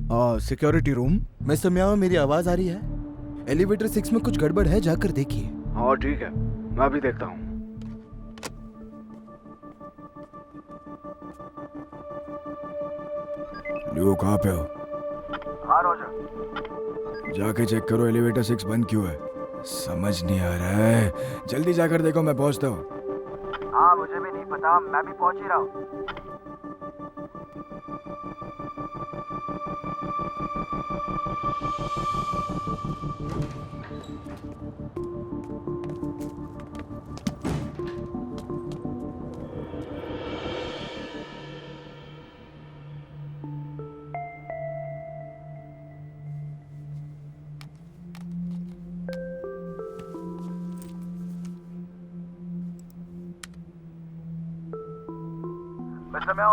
Security room. Mister म्याओ, मेरी आवाज आ रही है? एलिवेटर 6 में कुछ गड़बड़ है, जाकर देखिए। हाँ ठीक है, मैं भी देखता हूँ। लियो, कहाँ पे हो? हाँ रोजर। जाके चेक करो एलिवेटर 6 बंद क्यों है। समझ नहीं आ रहा है, जल्दी जाकर देखो, मैं पहुंचता हूँ। हाँ मुझे भी नहीं पता, मैं भी पहुंच ही रहा हूँ।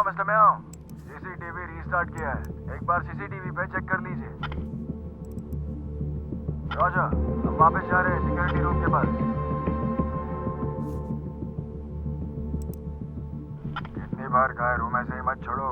मिस्टर म्याओ, सीसीटीवी रीस्टार्ट किया है। एक बार सीसीटीवी पे चेक कर लीजिए। रॉजर, हम वापस जा रहे हैं सिक्योरिटी रूम के पास। कितनी बार कहा है, रूम ऐसे ही मत छोड़ो।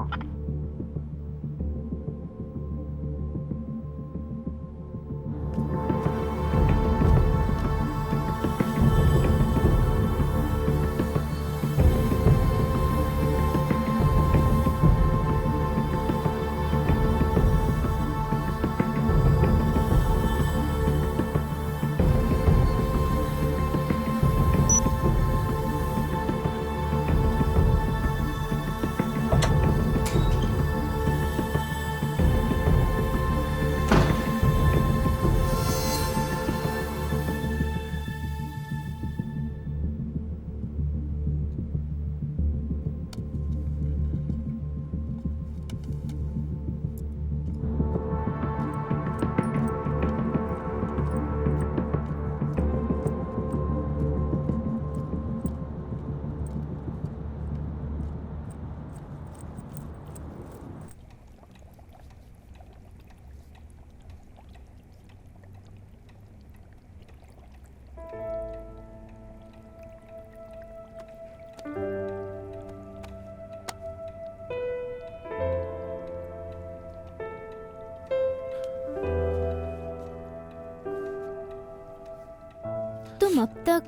तुम अब तक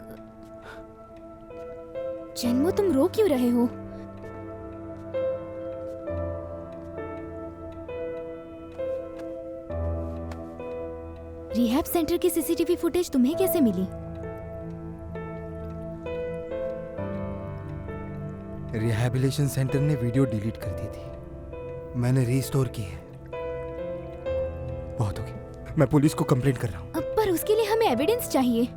जन्मो, तुम रो क्यों रहे हो? रिहैब सेंटर की सीसीटीवी फुटेज तुम्हें कैसे मिली? रिहैबिलिटेशन सेंटर ने वीडियो डिलीट कर दी थी, मैंने रीस्टोर की है। बहुत हो गया, मैं पुलिस को कंप्लेंट कर रहा हूँ। पर उसके लिए हमें एविडेंस चाहिए।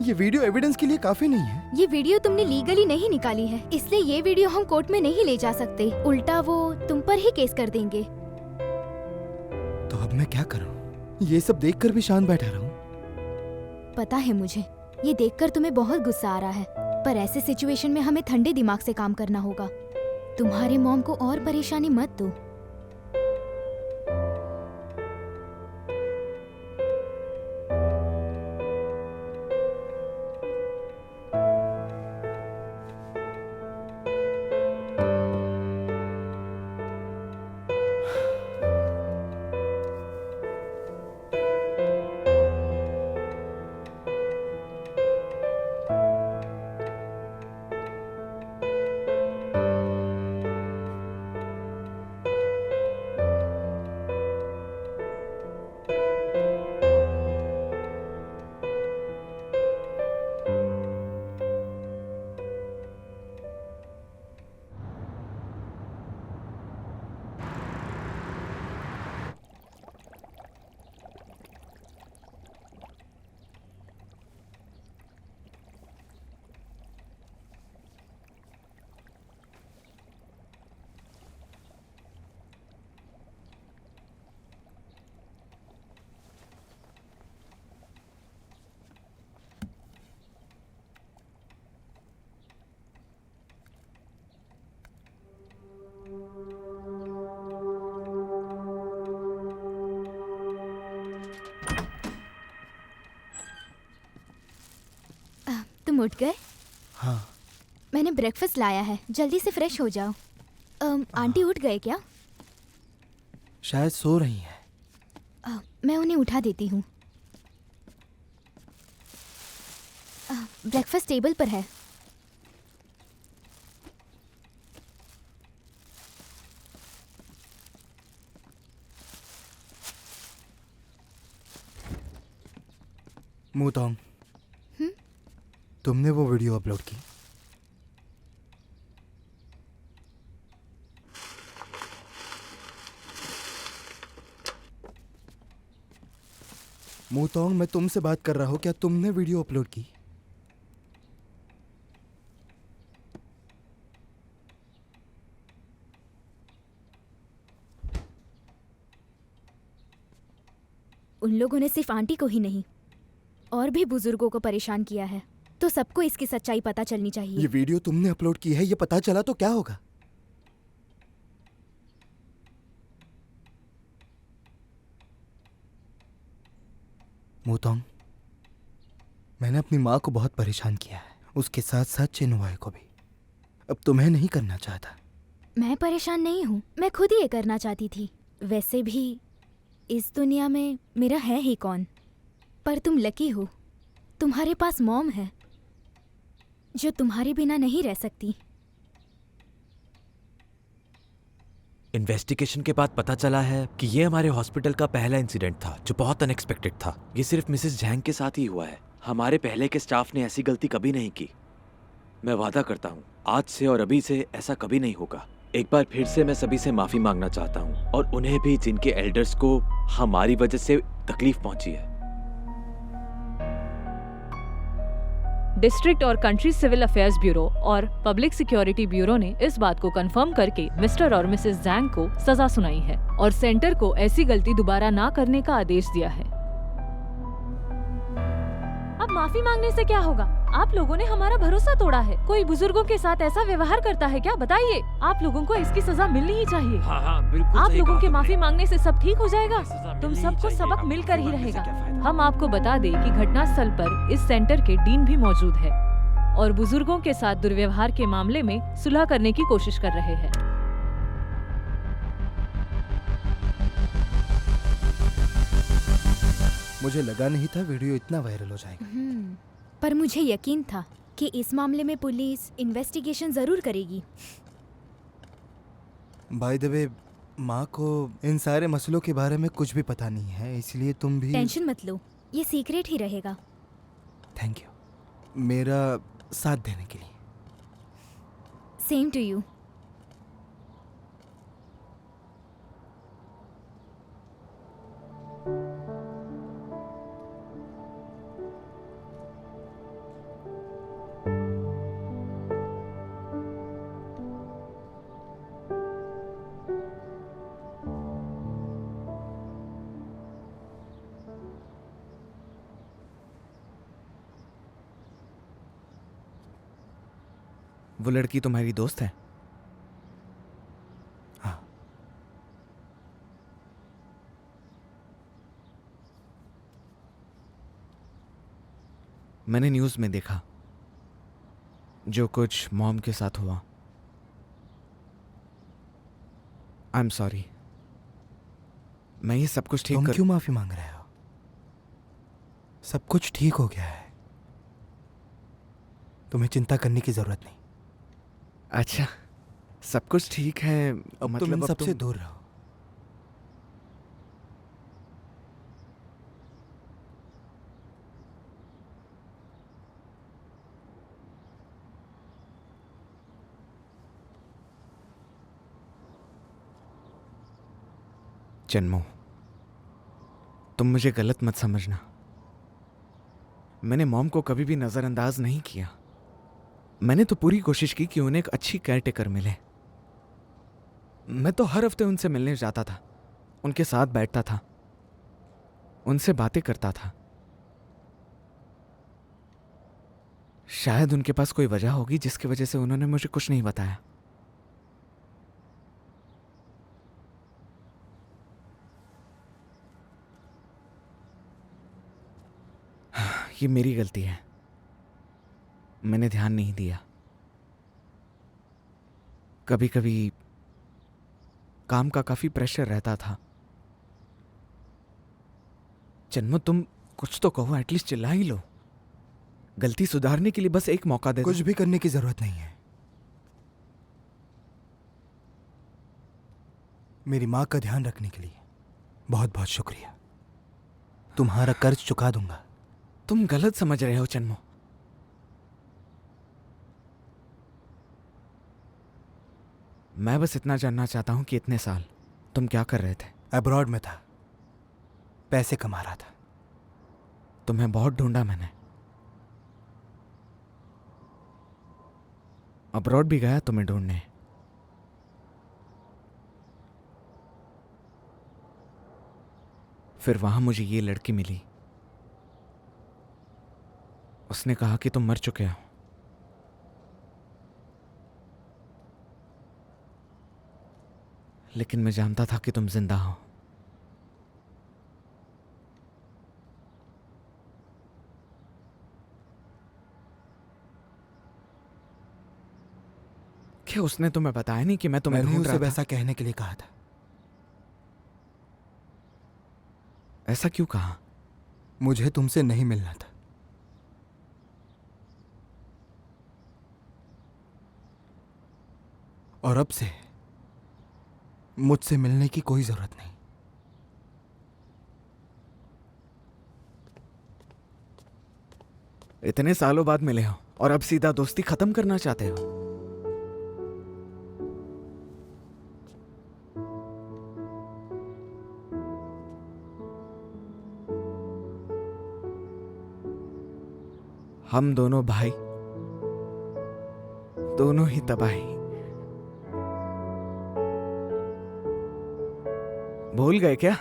ये वीडियो एविडेंस के लिए काफी नहीं है। ये वीडियो तुमने लीगली नहीं निकाली है, इसलिए ये वीडियो हम कोर्ट में नहीं ले जा सकते। उल्टा वो तुम पर ही केस कर देंगे। तो अब मैं क्या करूँ? ये सब देखकर भी शांत बैठा रहा हूँ। पता है मुझे, ये देखकर तुम्हें बहुत गुस्सा आ रहा है, पर ऐसे सिचुएशन में हमें ठंडे दिमाग से काम करना होगा। तुम्हारे मॉम को और परेशानी मत दो। तुम उठ गए? हाँ। मैंने ब्रेकफास्ट लाया है, जल्दी से फ्रेश हो जाओ। आंटी उठ गए क्या? शायद सो रही हैं। मैं उन्हें उठा देती हूँ। ब्रेकफास्ट टेबल पर है। मूतोंग, तुमने वो वीडियो अपलोड की? मूतोंग, मैं तुमसे बात कर रहा हूँ, क्या तुमने वीडियो अपलोड की? उन लोगों ने सिर्फ आंटी को ही नहीं और भी बुजुर्गों को परेशान किया है, तो सबको इसकी सच्चाई पता चलनी ये चाहिए। वीडियो तुमने अपलोड की है, ये पता चला तो क्या होगा? मूतोंग, मैंने अपनी माँ को बहुत परेशान किया है, उसके साथ साथ चिनुआई को भी। अब तुम्हें नहीं करना चाहता। मैं परेशान नहीं हूँ, मैं खुद ही ये करना चाहती थी। वैसे भी इस दुनिया में मेरा है ही कौन। पर तुम लकी हो, तुम्हारे पास मॉम है जो तुम्हारे बिना नहीं रह सकती। इन्वेस्टिगेशन के बाद पता चला है कि ये हमारे हॉस्पिटल का पहला इंसिडेंट था जो बहुत अनएक्सपेक्टेड था। ये सिर्फ मिसेस जैंग के साथ ही हुआ है। हमारे पहले के स्टाफ ने ऐसी गलती कभी नहीं की। मैं वादा करता हूँ आज से और अभी से ऐसा कभी नहीं होगा। एक बार फिर से मैं सभी से माफी मांगना चाहता हूँ और उन्हें भी जिनके एल्डर्स को हमारी वजह से तकलीफ पहुंची है। डिस्ट्रिक्ट और कंट्री सिविल अफेयर्स ब्यूरो और पब्लिक सिक्योरिटी ब्यूरो ने इस बात को कंफर्म करके मिस्टर और मिसेस जैंग को सजा सुनाई है और सेंटर को ऐसी गलती दोबारा ना करने का आदेश दिया है। अब माफी मांगने से क्या होगा? आप लोगों ने हमारा भरोसा तोड़ा है। कोई बुजुर्गों के साथ ऐसा व्यवहार करता है क्या? बताइए। आप लोगों को इसकी सजा मिलनी ही चाहिए। हाँ, बिल्कुल आप सही लोगों कहा के तुमने। माफी मांगने से सब ठीक हो जाएगा। सजा तुम मिलनी ही सबको चाहिए। सबक अब मिलकर ही माफी मांगने से रहेगा। क्या फायदा? हम आपको बता दें कि घटनास्थल पर इस सेंटर के डीन भी मौजूद है और बुजुर्गों के साथ दुर्व्यवहार के मामले में सुलह करने की कोशिश कर रहे हैं। मुझे लगा नहीं था वीडियो इतना वायरल हो जाएगा। पर मुझे यकीन था कि इस मामले में पुलिस इन्वेस्टिगेशन जरूर करेगी। बाय द वे, माँ को इन सारे मसलों के बारे में कुछ भी पता नहीं है, इसलिए तुम भी टेंशन मत लो, ये सीक्रेट ही रहेगा। थैंक यू मेरा साथ देने के लिए। Same to you. वो लड़की तुम्हारी दोस्त है? हाँ, मैंने न्यूज़ में देखा जो कुछ मॉम के साथ हुआ। I am sorry. मैं ये सब कुछ ठीक तुम कर... क्यों माफी मांग रहे हो? सब कुछ ठीक हो गया है, तुम्हें चिंता करने की जरूरत नहीं। अच्छा, सब कुछ ठीक है। अब तुम इन सबसे दूर रहो। जन्मो, तुम मुझे गलत मत समझना। मैंने मॉम को कभी भी नजरअंदाज नहीं किया। मैंने तो पूरी कोशिश की कि उन्हें एक अच्छी केयरटेकर मिले। मैं तो हर हफ्ते उनसे मिलने जाता था, उनके साथ बैठता था, उनसे बातें करता था। शायद उनके पास कोई वजह होगी जिसकी वजह से उन्होंने मुझे कुछ नहीं बताया। ये मेरी गलती है, मैंने ध्यान नहीं दिया। कभी कभी काम का काफी प्रेशर रहता था, जन्मो, तुम कुछ तो कहो, एटलीस्ट चिल्ला ही लो। गलती सुधारने के लिए बस एक मौका दे दो। कुछ भी करने की जरूरत नहीं है। मेरी माँ का ध्यान रखने के लिए बहुत बहुत शुक्रिया। तुम्हारा कर्ज चुका दूंगा। तुम गलत समझ रहे हो जन्मो। मैं बस इतना जानना चाहता हूं कि इतने साल तुम क्या कर रहे थे? अब्रॉड में था, पैसे कमा रहा था। तुम्हें बहुत ढूंढा मैंने। अब्रॉड भी गया तुम्हें ढूंढने। फिर वहां मुझे ये लड़की मिली। उसने कहा कि तुम मर चुके हो। लेकिन मैं जानता था कि तुम जिंदा हो। क्या उसने तुम्हें बताया नहीं कि मैं तुम्हें मैंने ढूंढ उसे रहा था? वैसा कहने के लिए कहा था। ऐसा क्यों कहा? मुझे तुमसे नहीं मिलना था। और अब से मुझसे मिलने की कोई जरूरत नहीं। इतने सालों बाद मिले हो और अब सीधा दोस्ती खत्म करना चाहते हो? हम दोनों भाई, दोनों ही तबाही। भूल गए क्या?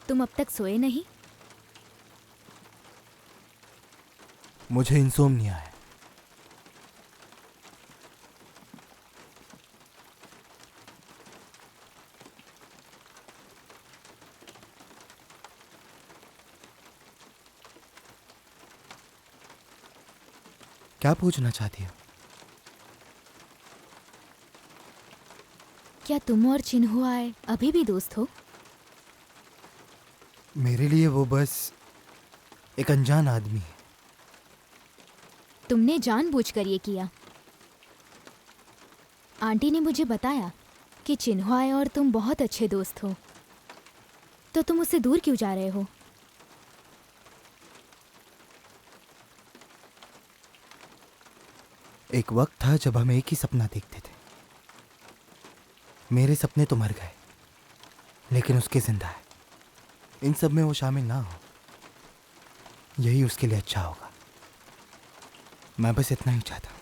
तुम अब तक सोए नहीं? मुझे इंसोम्निया है। क्या पूछना चाहती हो? क्या तुम और चिन्हुआए अभी भी दोस्त हो? मेरे लिए वो बस एक अनजान आदमी है। तुमने जानबूझकर ये किया। आंटी ने मुझे बताया कि चिन्हुआए और तुम बहुत अच्छे दोस्त हो, तो तुम उससे दूर क्यों जा रहे हो? एक वक्त था जब हम एक ही सपना देखते थे। मेरे सपने तो मर गए, लेकिन उसके जिंदा है। इन सब में वो शामिल ना हो, यही उसके लिए अच्छा होगा। मैं बस इतना ही चाहता हूं।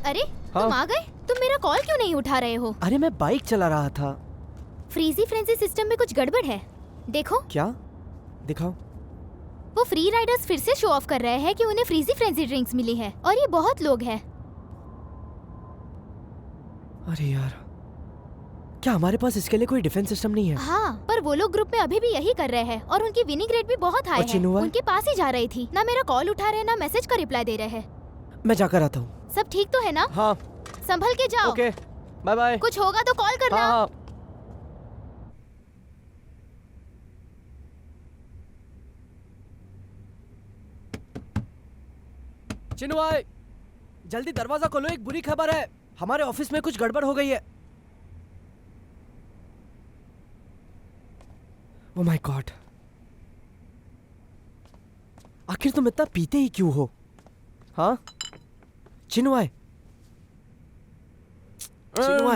अरे हाँ? तुम आ गए? तुम मेरा कॉल क्यों नहीं उठा रहे हो? अरे मैं बाइक चला रहा था। फ्रीजी फ्रेंजी सिस्टम में कुछ गड़बड़ है। देखो, क्या? दिखाओ। वो फ्री राइडर्स फिर से शो ऑफ कर रहे हैं कि उन्हें फ्रीजी फ्रेंजी ड्रिंक्स मिली है और ये बहुत लोग हैं। अरे यार, क्या हमारे पास इसके लिए कोई डिफेंस सिस्टम नहीं है? हाँ, पर वो लोग ग्रुप में अभी भी यही कर रहे हैं और उनकी विनिंग रेट भी बहुत हाई और है। चिनुआ? उनके पास ही जा रही थी। ना मेरा कॉल उठा रहे ना मैसेज का रिप्लाई दे रहे हैं। मैं जाकर आता हूँ। सब ठीक तो है ना? हाँ। संभल के जाओ। Okay, bye bye. कुछ होगा तो कॉल करना। हाँ हाँ। चिनुआ, जल्दी दरवाजा खोलो, एक बुरी खबर है। हमारे ऑफिस में कुछ गड़बड़ हो गई है। ओह माय गॉड, आखिर तुम इतना पीते ही क्यों हो? हाँ चिनुआ, चिनुआ,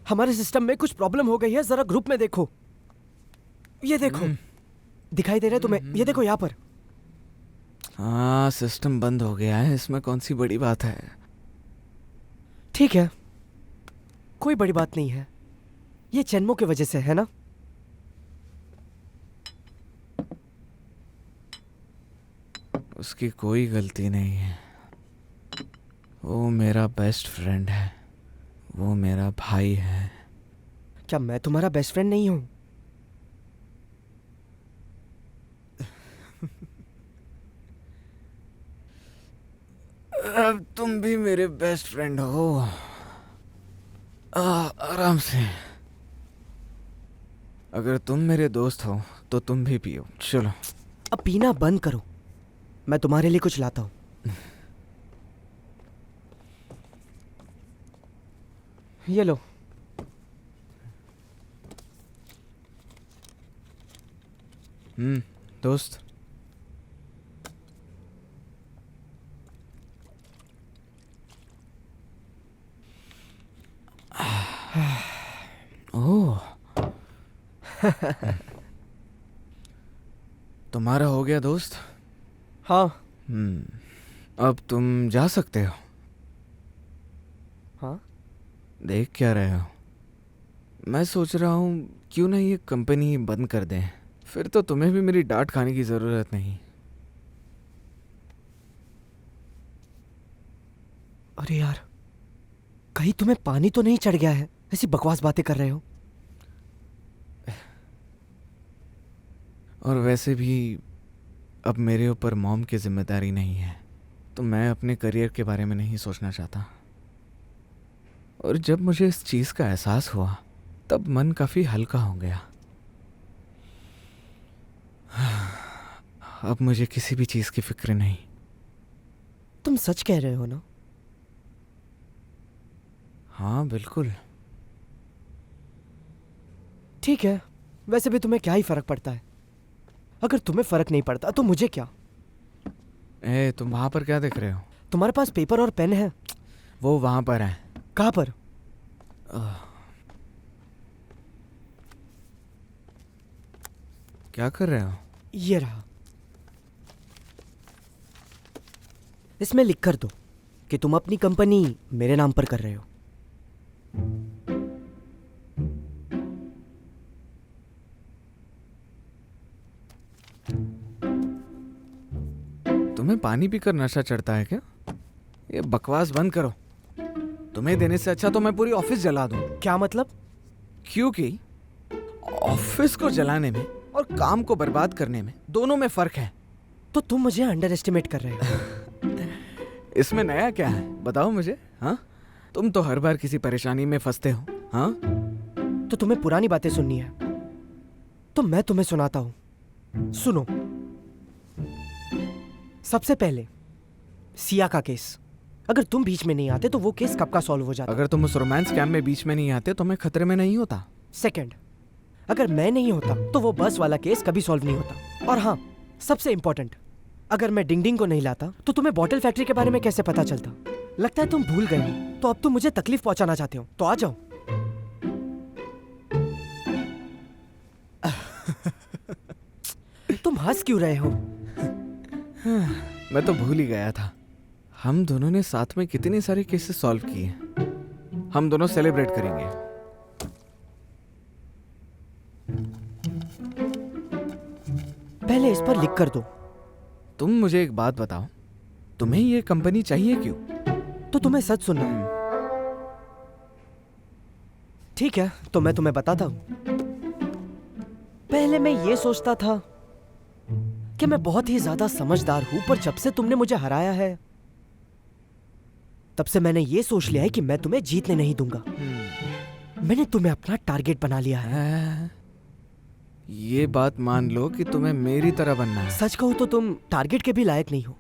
हमारे सिस्टम में कुछ प्रॉब्लम हो गई है, जरा ग्रुप में देखो। ये देखो, दिखाई दे रहा है तुम्हें? ये देखो यहाँ पर। हाँ, सिस्टम बंद हो गया है, इसमें कौन सी बड़ी बात है। ठीक है, कोई बड़ी बात नहीं है। ये चेन्मो की वजह से है ना? उसकी कोई गलती नहीं है। वो मेरा बेस्ट फ्रेंड है, वो मेरा भाई है। क्या मैं तुम्हारा बेस्ट फ्रेंड नहीं हूं? अब तुम भी मेरे बेस्ट फ्रेंड हो। आराम से। अगर तुम मेरे दोस्त हो तो तुम भी पियो। चलो। अब पीना बंद करो, मैं तुम्हारे लिए कुछ लाता हूं। ये लो। दोस्त। ओह। तुम्हारा हो गया दोस्त? हाँ। अब तुम जा सकते हो। हाँ? देख क्या रहे हो? मैं सोच रहा हूँ क्यों ना ये कंपनी बंद कर दें, फिर तो तुम्हें भी मेरी डांट खाने की ज़रूरत नहीं। अरे यार, कहीं तुम्हें पानी तो नहीं चढ़ गया है? ऐसी बकवास बातें कर रहे हो। और वैसे भी अब मेरे ऊपर मॉम की जिम्मेदारी नहीं है, तो मैं अपने करियर के बारे में नहीं सोचना चाहता। और जब मुझे इस चीज़ का एहसास हुआ तब मन काफ़ी हल्का हो गया। अब मुझे किसी भी चीज़ की फिक्र नहीं। तुम सच कह रहे हो ना? हाँ बिल्कुल। ठीक है, वैसे भी तुम्हें क्या ही फर्क पड़ता है? अगर तुम्हें फर्क नहीं पड़ता तो मुझे क्या? तुम वहाँ पर क्या देख रहे हो? तुम्हारे पास पेपर और पेन है? वो वहाँ पर है। कहाँ पर? क्या कर रहे हो? ये रहा। इसमें लिख कर दो कि तुम अपनी कंपनी मेरे नाम पर कर रहे हो। तुम्हें पानी पीकर नशा चढ़ता है क्या? ये बकवास बंद करो। तुम्हें देने से अच्छा तो मैं पूरी ऑफिस जला दूं। क्या मतलब? क्योंकि ऑफिस को जलाने में और काम को बर्बाद करने में दोनों में फर्क है। तो तुम मुझे अंडर एस्टिमेट कर रहे हो। इसमें नया क्या है बताओ मुझे। हाँ, तुम तो हर बार किसी परेशानी में फंसते हो। हाँ, तो तुम्हें पुरानी बातें सुननी है तो मैं तुम्हें सुनाता हूं। सुनो। सबसे पहले सिया का केस। अगर तुम बीच में नहीं आते तो वो केस कब का सॉल्व हो जाता। अगर तुम उस रोमांस कैम्प में बीच में नहीं आते तो मैं खतरे में नहीं होता। सेकंड, अगर मैं नहीं होता तो वो बस वाला केस कभी सॉल्व नहीं होता। और हाँ, सबसे इंपॉर्टेंट, अगर मैं डिंग डिंग को नहीं लाता तो तुम्हें बॉटल फैक्ट्री के बारे में कैसे पता चलता? लगता है तुम भूल गए हो, तो अब तुम मुझे तकलीफ पहुंचाना चाहते हो, तो आ जाओ। तुम हंस क्यों रहे हो? मैं तो भूल ही गया था। हम दोनों ने साथ में कितने सारे केसेस सॉल्व किए। हम दोनों सेलिब्रेट करेंगे। पहले इस पर लिख कर दो। तुम मुझे एक बात बताओ, तुम्हें ये कंपनी चाहिए क्यों? तो तुम्हें सच सुनना है। ठीक है, तो मैं तुम्हें बताता हूं। पहले मैं ये सोचता था कि मैं बहुत ही ज्यादा समझदार हूं, पर जब से तुमने मुझे हराया है तब से मैंने ये सोच लिया है कि मैं तुम्हें जीतने नहीं दूंगा। मैंने तुम्हें अपना टारगेट बना लिया है। ये बात मान लो कि तुम्हें मेरी तरह बनना है। सच कहूं तो तुम टारगेट के भी लायक नहीं हो।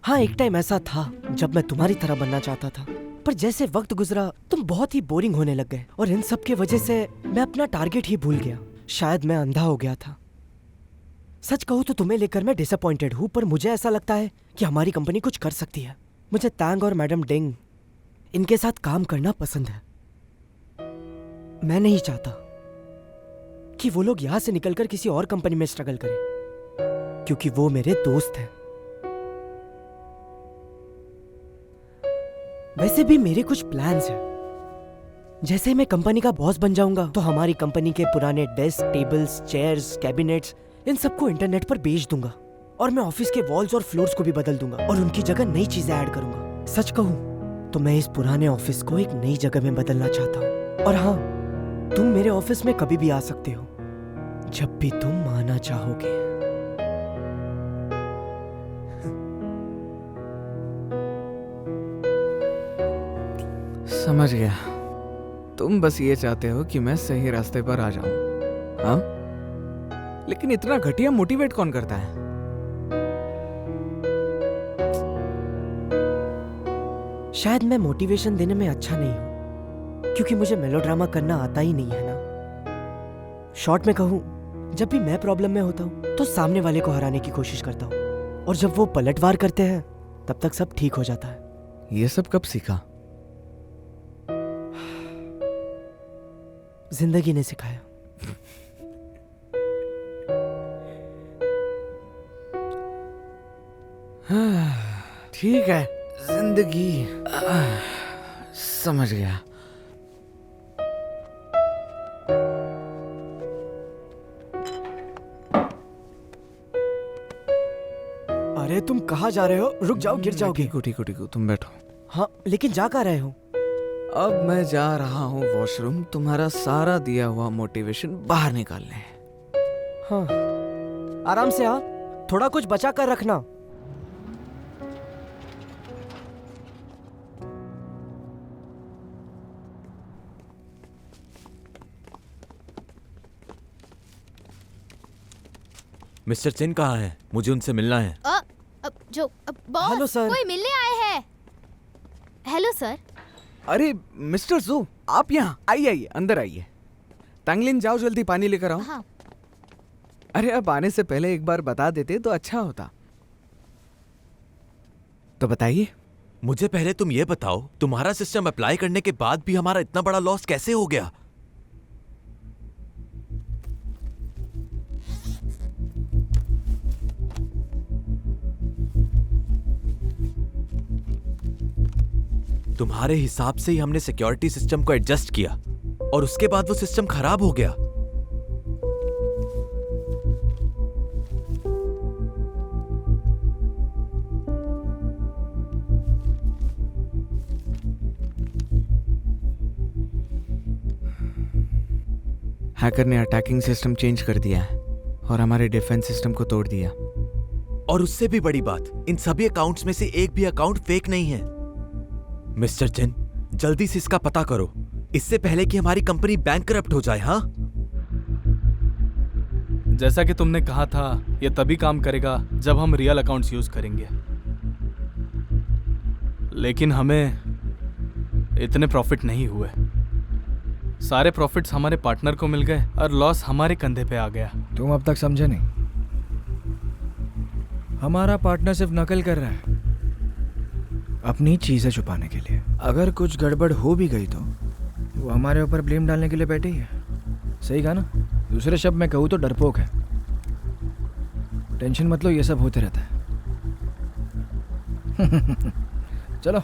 हाँ, एक टाइम ऐसा था जब मैं तुम्हारी तरह बनना चाहता था, पर जैसे वक्त गुजरा तुम बहुत ही बोरिंग होने लग गए, और इन सब के वजह से मैं अपना टारगेट ही भूल गया। शायद मैं अंधा हो गया था। सच कहूं तो तुम्हें लेकर मैं डिसअपॉइंटेड हूं, पर मुझे ऐसा लगता है कि हमारी कंपनी कुछ कर सकती है। मुझे तैंग और मैडम डेंग इनके साथ काम करना पसंद है। मैं नहीं चाहता कि वो लोग यहां से निकलकर किसी और कंपनी में स्ट्रगल करें, क्योंकि वो मेरे दोस्त हैं। वैसे भी मेरे कुछ प्लान्स हैं। जैसे ही मैं कंपनी का बॉस बन जाऊंगा तो हमारी कंपनी के पुराने डेस्क, टेबल्स, चेयर्स, कैबिनेट्स, इन सबको इंटरनेट पर बेच दूंगा, और मैं ऑफिस के वॉल्स और फ्लोर्स को भी बदल दूंगा और उनकी जगह नई चीजें ऐड करूंगा। सच कहूं तो मैं इस पुराने ऑफिस को एक नई जगह में बदलना चाहता हूं। और हाँ, तुम मेरे ऑफिस में कभी भी आ सकते हो, जब भी तुम आना चाहोगे। समझ गया। तुम बस ये चाहते हो कि मैं सही रास्ते पर आ जाऊं, हाँ? लेकिन इतना घटिया मोटिवेट कौन करता है? शायद मैं मोटिवेशन देने में अच्छा नहीं हूं, क्योंकि मुझे मेलोड्रामा करना आता ही नहीं है ना। शॉर्ट में कहूं, जब भी मैं प्रॉब्लम में होता हूं तो सामने वाले को हराने की कोशिश करता हूं, और जब वो पलटवार करते हैं तब तक सब ठीक हो जाता है। ये सब कब सीखा? जिंदगी ने सिखाया। ठीक है, जिंदगी। समझ गया। अरे तुम कहाँ जा रहे हो? रुक जाओ, गिर जाओगे। ठीक हो, तुम बैठो। हाँ, लेकिन जा कहाँ रहे हो? अब मैं जा रहा हूँ वॉशरूम, तुम्हारा सारा दिया हुआ मोटिवेशन बाहर निकालने। हाँ, आराम से आ, थोड़ा कुछ बचा कर रखना। मिस्टर चिन कहाँ हैं? मुझे उनसे मिलना है। Boss, hello sir. कोई मिलने आए हैं। Hello sir. अरे मिस्टर जू, आप यहाँ आइए, अंदर आइए। तंगलिन, जाओ जल्दी पानी लेकर आओ। हाँ। अरे अब आने से पहले एक बार बता देते तो अच्छा होता। तो बताइए। मुझे पहले तुम ये बताओ, तुम्हारा सिस्टम अप्लाई करने के बाद भी हमारा इतना बड़ा लॉस कैसे हो गया? तुम्हारे हिसाब से ही हमने सिक्योरिटी सिस्टम को एडजस्ट किया, और उसके बाद वो सिस्टम खराब हो गया। हैकर ने अटैकिंग सिस्टम चेंज कर दिया है और हमारे डिफेंस सिस्टम को तोड़ दिया। और उससे भी बड़ी बात, इन सभी अकाउंट्स में से एक भी अकाउंट फेक नहीं है। मिस्टर चिन, जल्दी से इसका पता करो, इससे पहले कि हमारी कंपनी बैंकरप्ट हो जाए। हाँ, जैसा कि तुमने कहा था, ये तभी काम करेगा जब हम रियल अकाउंट्स यूज करेंगे। लेकिन हमें इतने प्रॉफिट नहीं हुए। सारे प्रॉफिट्स हमारे पार्टनर को मिल गए और लॉस हमारे कंधे पे आ गया। तुम अब तक समझे नहीं। हमारा पार्टनर सिर्फ नकल कर रहा है अपनी चीजें छुपाने के लिए। अगर कुछ गड़बड़ हो भी गई तो वो हमारे ऊपर ब्लेम डालने के लिए बैठी है। सही कहा ना? दूसरे शब्द में कहूँ तो डरपोक है। टेंशन मत लो, ये सब होते रहता है। चलो।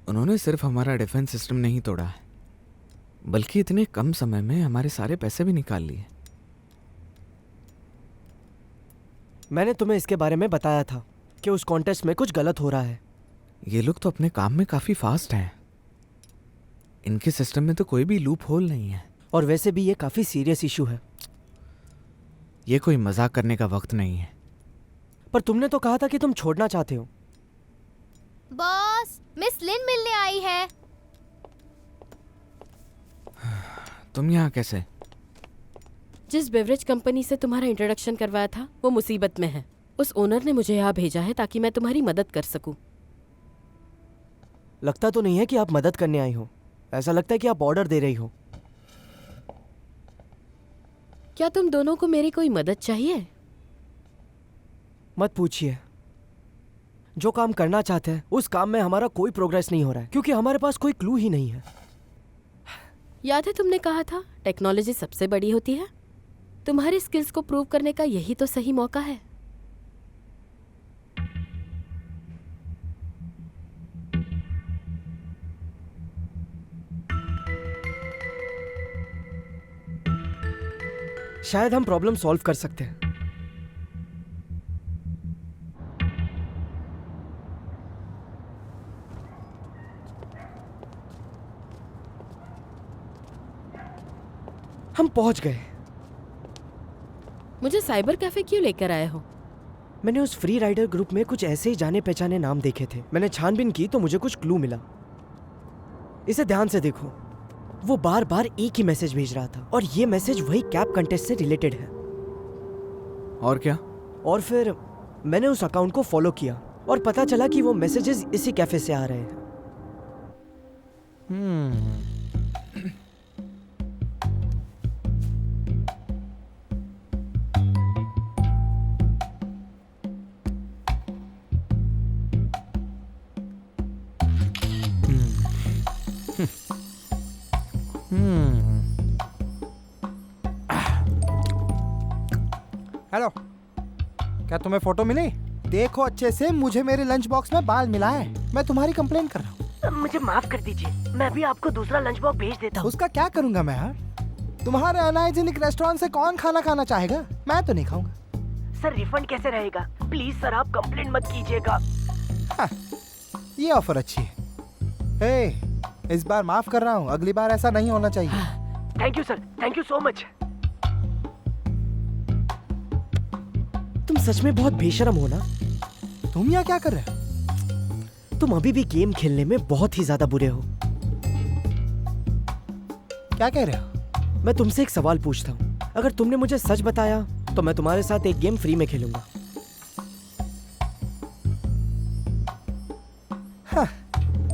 उन्होंने सिर्फ हमारा डिफेंस सिस्टम नहीं तोड़ा है, बल्कि इतने कम समय में हमारे सारे पैसे भी निकाल लिए। मैंने तुम्हें इसके बारे में बताया था कि उस कॉन्टेस्ट में कुछ गलत हो रहा है। ये लोग तो अपने काम में काफी फास्ट हैं। इनके सिस्टम में तो कोई भी लूप होल नहीं है। और वैसे भी ये काफी सीरियस इशू है। ये कोई मजाक करने का वक्त नहीं है। पर तुमने तो कहा था कि तुम छोड़ना चाहते हो। बॉस, मिस लिन मिलने आई है। तुम यहाँ कैसे? जिस बेवरेज कंपनी से तुम्हारा इंट्रोडक्शन करवाया था वो मुसीबत में है। उस ओनर ने मुझे यहाँ भेजा है ताकि मैं तुम्हारी मदद कर सकूं। लगता तो नहीं है कि आप मदद करने आई हो। ऐसा लगता है कि आप ऑर्डर दे रही हो। क्या तुम दोनों को मेरी कोई मदद चाहिए? मत पूछिए। जो काम करना चाहते हैं उस काम में हमारा कोई प्रोग्रेस नहीं हो रहा है, क्योंकि हमारे पास कोई क्लू ही नहीं है। याद है तुमने कहा था टेक्नोलॉजी सबसे बड़ी होती है? तुम्हारी स्किल्स को प्रूव करने का यही तो सही मौका है। शायद हम प्रॉब्लम सॉल्व कर सकते हैं। हम पहुंच गए। मुझे साइबर कैफे क्यों लेकर आए हो? मैंने उस फ्री राइडर ग्रुप में कुछ ऐसे ही जाने पहचाने नाम देखे थे। मैंने छानबीन की तो मुझे कुछ क्लू मिला। इसे ध्यान से देखो। वो बार बार एक ही मैसेज भेज रहा था और ये मैसेज वही कैप कंटेस्ट से रिलेटेड है। और क्या? और फिर मैंने उस अकाउंट को फॉलो किया और पता चला कि वो मैसेजेस इसी कैफे से आ रहे हैं। हेलो, क्या तुम्हें फोटो मिली? देखो अच्छे से, मुझे मेरे लंच बॉक्स में बाल मिला है। मैं तुम्हारी कंप्लेन कर रहा हूँ। मुझे माफ कर दीजिए, मैं भी आपको दूसरा लंच बॉक्स भेज देता हूँ। उसका क्या करूंगा मैं यार? तुम्हारे अनहाइजीनिक रेस्टोरेंट से कौन खाना खाना चाहेगा? मैं तो नहीं खाऊंगा। सर रिफंड कैसे रहेगा? प्लीज सर, आप कंप्लेंट मत कीजिएगा। हाँ, ये ऑफर अच्छी है। हे, इस बार माफ कर रहा हूँ, अगली बार ऐसा नहीं होना चाहिए। Thank you sir, thank you so much. तुम सच में बहुत बेशर्म हो ना? तुम यहाँ क्या कर रहे हो? तुम अभी भी गेम खेलने में बहुत ही ज्यादा बुरे हो। क्या कह रहे हो? मैं तुमसे एक सवाल पूछता हूँ। अगर तुमने मुझे सच बताया तो मैं तुम्हारे साथ एक गेम फ्री में खेलूंगा। हाँ,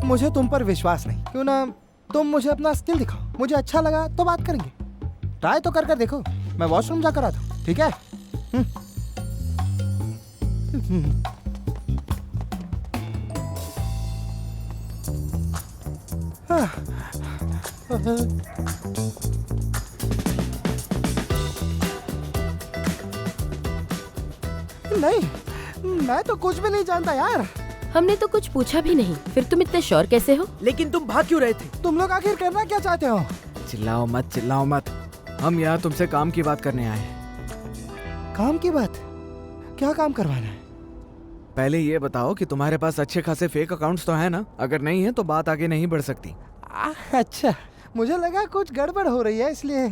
मुझे तुम पर विश्वास नहीं। क्यों ना तुम मुझे अपना स्किल दिखाओ, मुझे अच्छा लगा तो बात करेंगे। ट्राई तो कर देखो। मैं वॉशरूम जाकर आता हूँ, ठीक है? नहीं, मैं तो कुछ भी नहीं जानता यार। हमने तो कुछ पूछा भी नहीं, फिर तुम इतने श्योर कैसे हो? लेकिन तुम भाग क्यों रहे थे? तुम लोग आखिर करना क्या चाहते हो? चिल्लाओ मत, चिल्लाओ मत। हम यहाँ तुमसे काम की बात करने आए हैं। काम की बात? क्या काम करवाना है? पहले ये बताओ कि तुम्हारे पास अच्छे खासे फेक अकाउंट्स तो हैं ना? अगर नहीं है तो बात आगे नहीं बढ़ सकती। अच्छा, मुझे लगा कुछ गड़बड़ हो रही है इसलिए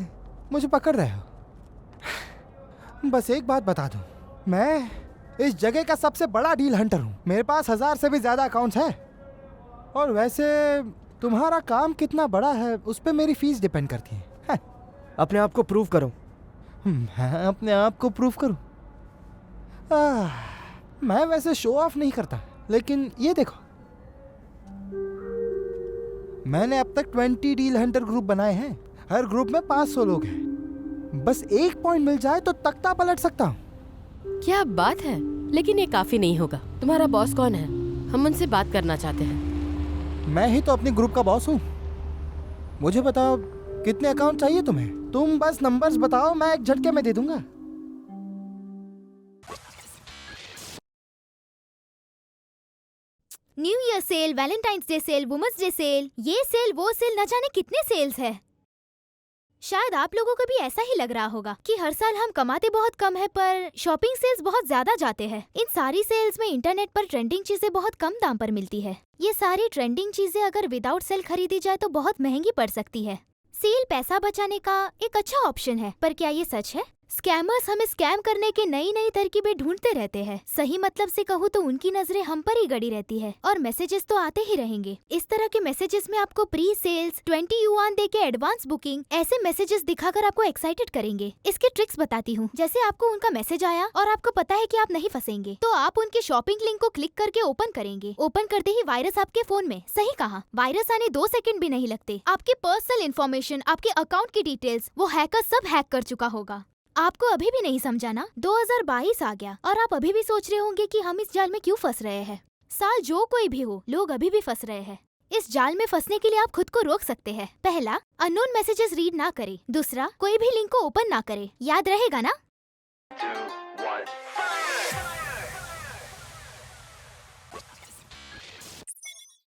मुझे पकड़ रहे हो। बस एक बात बता दूं, मैं इस जगह का सबसे बड़ा डील हंटर हूँ। मेरे पास 1000 से भी ज्यादा अकाउंट्स हैं। और वैसे तुम्हारा काम कितना बड़ा है उस पर मेरी फीस डिपेंड करती है। अपने आप को प्रूव करो। मैं अपने आप को प्रूव करूं? मैं वैसे शो ऑफ नहीं करता, लेकिन ये देखो, मैंने अब तक 20 डील हंटर ग्रुप बनाए हैं। हर ग्रुप में 500 लोग हैं। बस एक पॉइंट मिल जाए तो तख्ता पलट सकता हूँ। क्या बात है, लेकिन ये काफी नहीं होगा। तुम्हारा बॉस कौन है? हम उनसे बात करना चाहते हैं। मैं ही तो अपने ग्रुप का बॉस हूँ। मुझे बताओ, कितने अकाउंट चाहिए तुम्हें? तुम बस नंबर्स बताओ, मैं एक झटके में दे दूंगा। New year sale, valentine's day sale, women's day sale, ये सेल वो सेल, न जाने कितने सेल्स है। शायद आप लोगों को भी ऐसा ही लग रहा होगा कि हर साल हम कमाते बहुत कम है पर शॉपिंग सेल्स बहुत ज्यादा जाते हैं। इन सारी सेल्स में इंटरनेट पर ट्रेंडिंग चीजें बहुत कम दाम पर मिलती है। ये सारी ट्रेंडिंग चीजें अगर विदाउट सेल खरीदी जाए तो बहुत महंगी पड़ सकती है। सेल पैसा बचाने का एक अच्छा ऑप्शन है, पर क्या ये सच है? स्कैमर्स हमें स्कैम करने के नई नई तरकीबें ढूंढते रहते हैं। सही मतलब से कहूँ तो उनकी नजरें हम पर ही गड़ी रहती है और मैसेजेस तो आते ही रहेंगे। इस तरह के मैसेजेस में आपको प्री सेल्स, 20 युआन दे के एडवांस बुकिंग, ऐसे मैसेजेस दिखाकर आपको एक्साइटेड करेंगे। इसके ट्रिक्स बताती हूँ। जैसे आपको उनका मैसेज आया और आपको पता है कि आप नहीं फंसेंगे, तो आप उनके शॉपिंग लिंक को क्लिक करके ओपन करेंगे। ओपन करते ही वायरस आपके फोन में, सही कहा, वायरस आने 2 सेकंड भी नहीं लगते। आपके पर्सनल इन्फॉर्मेशन, आपके अकाउंट की डिटेल्स वो हैकर सब हैक कर चुका होगा। आपको अभी भी नहीं समझा ना? 2022 आ गया और आप अभी भी सोच रहे होंगे कि हम इस जाल में क्यों फंस रहे हैं। साल जो कोई भी हो, लोग अभी भी फंस रहे हैं। इस जाल में फंसने के लिए आप खुद को रोक सकते हैं। पहला, अननोन मैसेजेस रीड ना करें। दूसरा, कोई भी लिंक को ओपन ना करें। याद रहेगा ना? 2, 1,